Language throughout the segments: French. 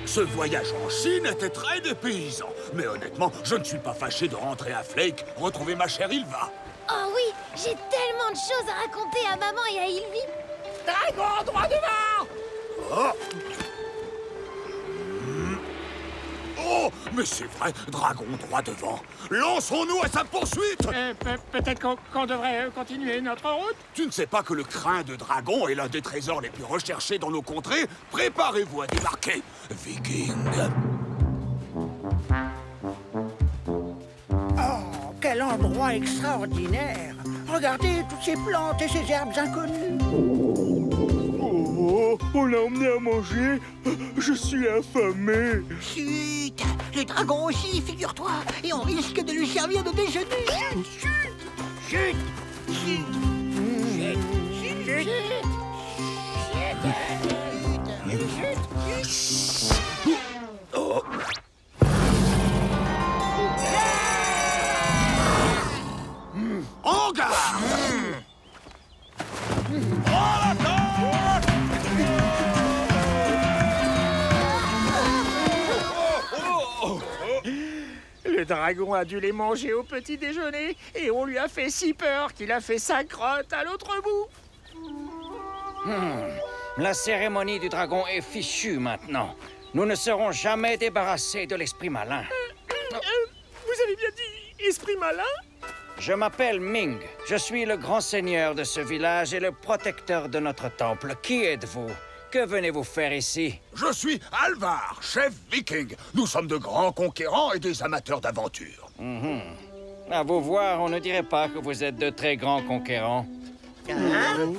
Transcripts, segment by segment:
Ce voyage en Chine était très dépaysant. Mais honnêtement, je ne suis pas fâché de rentrer à Flake, retrouver ma chère Ylva. Oh oui, j'ai tellement de choses à raconter à maman et à Ylvi. Dragon droit devant! Oh, oh, mais c'est vrai, dragon droit devant. Lançons-nous à sa poursuite. Peut-être qu'on devrait continuer notre route? Tu ne sais pas que le crin de dragon est l'un des trésors les plus recherchés dans nos contrées? Préparez-vous à débarquer, Viking. Oh, quel endroit extraordinaire! Regardez toutes ces plantes et ces herbes inconnues. Oh, on l'a emmené à manger. Je suis affamé. Chut! Le dragon aussi, figure-toi. Et on risque de lui servir de déjeuner. Chut! Chut! Chut! Chut! Chut! Chut! Oh. En garde! Le dragon a dû les manger au petit déjeuner et on lui a fait si peur qu'il a fait sa crotte à l'autre bout. La cérémonie du dragon est fichue maintenant. Nous ne serons jamais débarrassés de l'esprit malin. Vous avez bien dit esprit malin? Je m'appelle Ming. Je suis le grand seigneur de ce village et le protecteur de notre temple. Qui êtes-vous? Que venez-vous faire ici? Je suis Alvar, chef viking. Nous sommes de grands conquérants et des amateurs d'aventure. À vous voir, on ne dirait pas que vous êtes de très grands conquérants. Hein?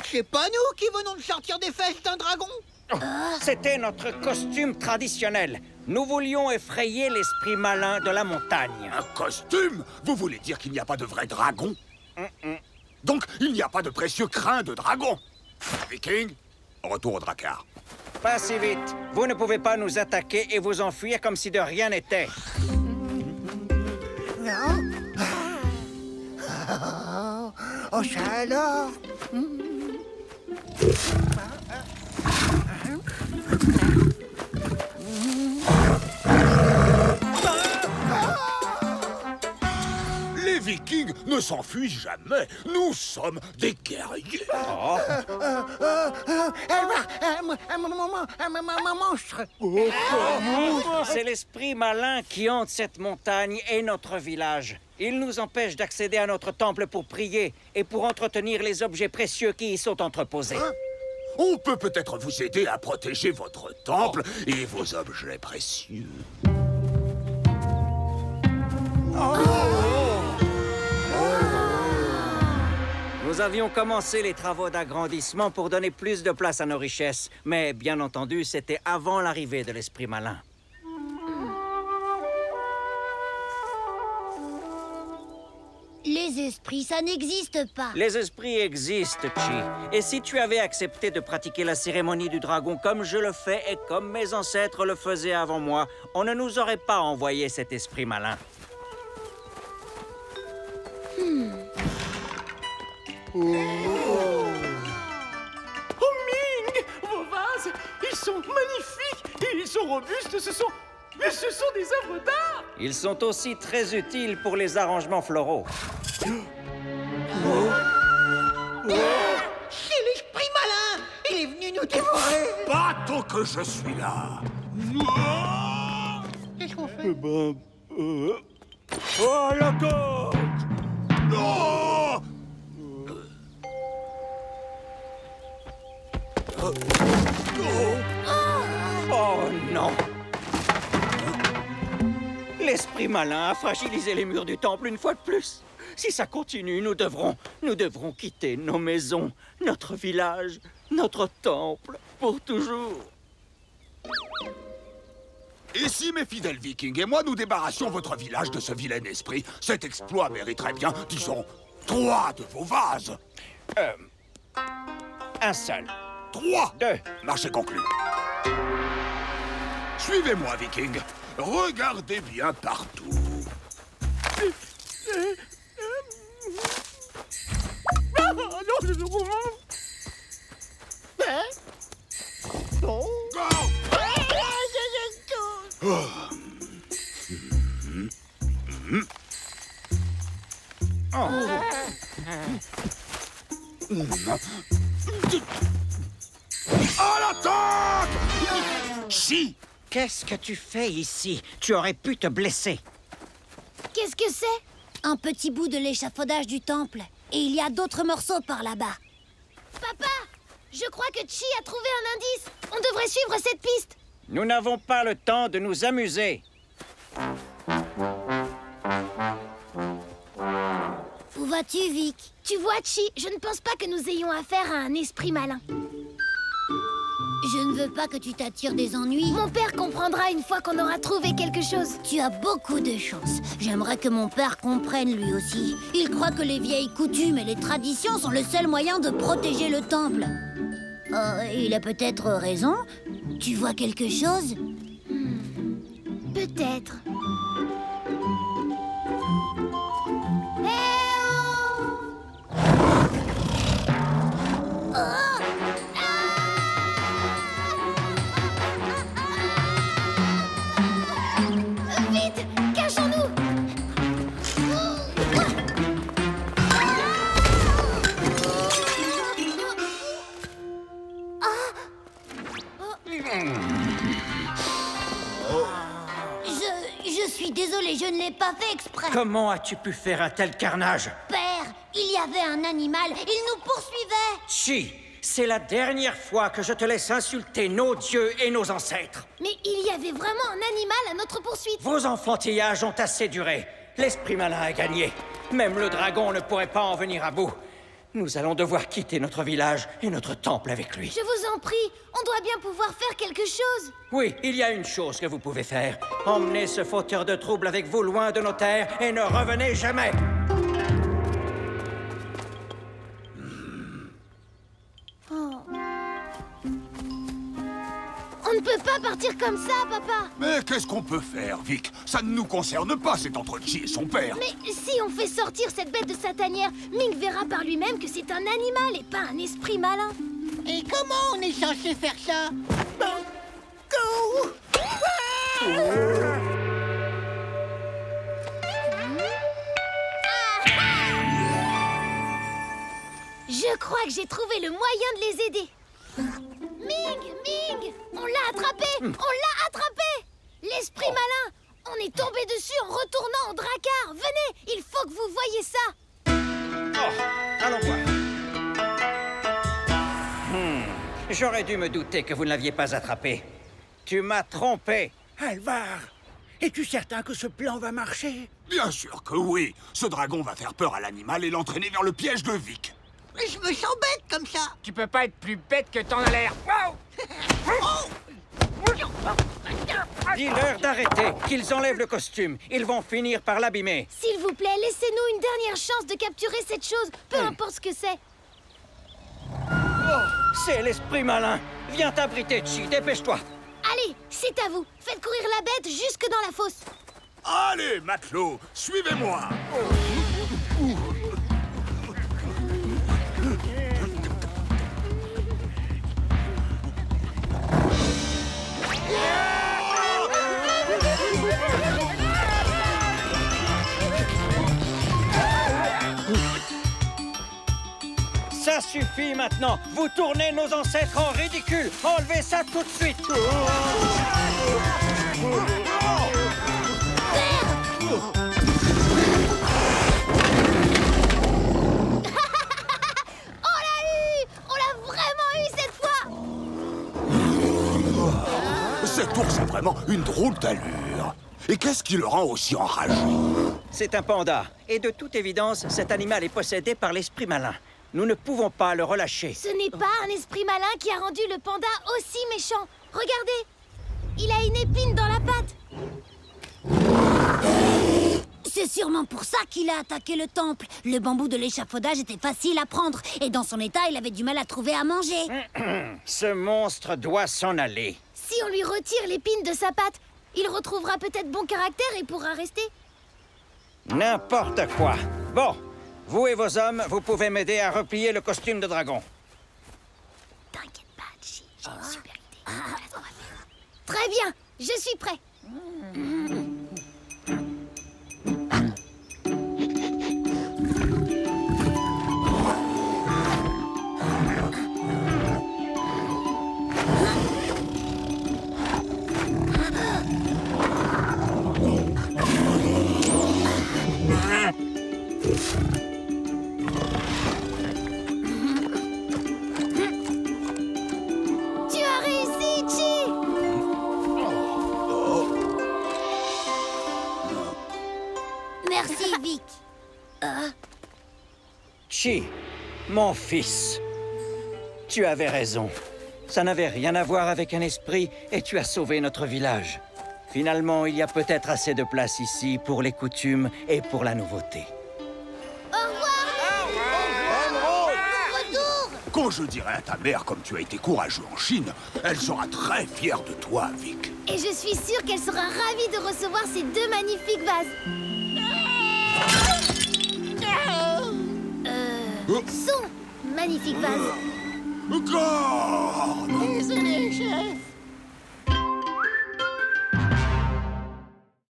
C'est pas nous qui venons de sortir des fesses d'un dragon. C'était notre costume traditionnel. Nous voulions effrayer l'esprit malin de la montagne. Un costume? Vous voulez dire qu'il n'y a pas de vrai dragon? Donc, il n'y a pas de précieux crin de dragon. Viking, retour au Drakkar. Pas si vite. Vous ne pouvez pas nous attaquer et vous enfuir comme si de rien n'était. Non? Oh, ça alors? Les Vikings ne s'enfuient jamais. Nous sommes des guerriers. Un monstre! C'est l'esprit malin qui hante cette montagne et notre village. Il nous empêche d'accéder à notre temple pour prier et pour entretenir les objets précieux qui y sont entreposés. On peut peut-être vous aider à protéger votre temple et vos objets précieux. Nous avions commencé les travaux d'agrandissement pour donner plus de place à nos richesses. Mais bien entendu, c'était avant l'arrivée de l'esprit malin. Les esprits, ça n'existe pas. Les esprits existent, Chi. Et si tu avais accepté de pratiquer la cérémonie du dragon comme je le fais et comme mes ancêtres le faisaient avant moi, on ne nous aurait pas envoyé cet esprit malin. Oh Ming! Vos vases, ils sont magnifiques et ils sont robustes, ce sont des œuvres d'art! Ils sont aussi très utiles pour les arrangements floraux. C'est l'esprit malin! Il est venu nous dévorer! Pas tant que je suis là. Qu'est-ce qu'on fait? Oh, la côte! Non! Oh non! L'esprit malin a fragilisé les murs du temple une fois de plus. Si ça continue, nous devrons quitter nos maisons, notre village, notre temple, pour toujours. Et si mes fidèles Vikings et moi nous débarrassions votre village de ce vilain esprit, cet exploit mériterait bien, disons, 3 de vos vases. Un seul. 3. 2. Marché conclu. Suivez-moi, Viking. Regardez bien partout. Ah, non, non. Go! Attends! Chi! Qu'est-ce que tu fais ici? Tu aurais pu te blesser. Qu'est-ce que c'est? Un petit bout de l'échafaudage du temple. Et il y a d'autres morceaux par là-bas. Papa, je crois que Chi a trouvé un indice. On devrait suivre cette piste. Nous n'avons pas le temps de nous amuser. Où vas-tu, Vic? Tu vois, Chi, je ne pense pas que nous ayons affaire à un esprit malin. Je ne veux pas que tu t'attires des ennuis. Mon père comprendra une fois qu'on aura trouvé quelque chose. Tu as beaucoup de chance. J'aimerais que mon père comprenne lui aussi. Il croit que les vieilles coutumes et les traditions sont le seul moyen de protéger le temple. Il a peut-être raison. Tu vois quelque chose? Peut-être. Vite, cachons-nous. Je suis désolée, je ne l'ai pas fait exprès. Comment as-tu pu faire un tel carnage? Père, il y avait un animal, il nous poursuivait. Chi, c'est la dernière fois que je te laisse insulter nos dieux et nos ancêtres. Mais il y avait vraiment un animal à notre poursuite. Vos enfantillages ont assez duré. L'esprit malin a gagné. Même le dragon ne pourrait pas en venir à bout. Nous allons devoir quitter notre village et notre temple avec lui. Je vous en prie, on doit bien pouvoir faire quelque chose. Oui, il y a une chose que vous pouvez faire. Emmenez ce fauteur de troubles avec vous loin de nos terres et ne revenez jamais. On ne peut pas partir comme ça, papa. Mais qu'est-ce qu'on peut faire, Vic? Ça ne nous concerne pas, c'est entre Chi et son père. Mais si on fait sortir cette bête de sa tanière, Ming verra par lui-même que c'est un animal et pas un esprit malin. Et comment on est censé faire ça? Je crois que j'ai trouvé le moyen de les aider. Ming, on l'a attrapé. On l'a attrapé. L'esprit malin. On est tombé dessus en retournant en drakkar. Venez, il faut que vous voyiez ça. Oh, allons voir. J'aurais dû me douter que vous ne l'aviez pas attrapé. Tu m'as trompé. Alvar, es-tu certain que ce plan va marcher? Bien sûr que oui. Ce dragon va faire peur à l'animal et l'entraîner vers le piège de Vic. Mais je me sens bête comme ça. Tu peux pas être plus bête que t'en as l'air. Dis-leur d'arrêter, qu'ils enlèvent le costume. Ils vont finir par l'abîmer. S'il vous plaît, laissez-nous une dernière chance de capturer cette chose, peu importe ce que c'est. C'est l'esprit malin. Viens t'abriter, Chi, dépêche-toi. Allez, c'est à vous. Faites courir la bête jusque dans la fosse. Allez, matelot, suivez-moi. Ça suffit maintenant. Vous tournez nos ancêtres en ridicule. Enlevez ça tout de suite. On l'a vraiment eu cette fois. Cet ours a vraiment une drôle d'allure. Et qu'est-ce qui le rend aussi enragé? C'est un panda. Et de toute évidence, cet animal est possédé par l'esprit malin. Nous ne pouvons pas le relâcher. Ce n'est pas un esprit malin qui a rendu le panda aussi méchant. Regardez, il a une épine dans la patte. C'est sûrement pour ça qu'il a attaqué le temple. Le bambou de l'échafaudage était facile à prendre. Et dans son état, il avait du mal à trouver à manger. Ce monstre doit s'en aller. Si on lui retire l'épine de sa patte, il retrouvera peut-être bon caractère et pourra rester. N'importe quoi. Bon, vous et vos hommes, vous pouvez m'aider à replier le costume de dragon. T'inquiète pas, Chi, j'ai une super idée. Voilà ce qu'on va faire. Très bien, je suis prêt. Chi, mon fils, tu avais raison. Ça n'avait rien à voir avec un esprit et tu as sauvé notre village. Finalement, il y a peut-être assez de place ici pour les coutumes et pour la nouveauté. Au revoir. Retour. Quand je dirai à ta mère comme tu as été courageux en Chine, elle sera très fière de toi, Vic. Et je suis sûre qu'elle sera ravie de recevoir ces 2 magnifiques vases. Son magnifique vase. Garde! Désolé, chef.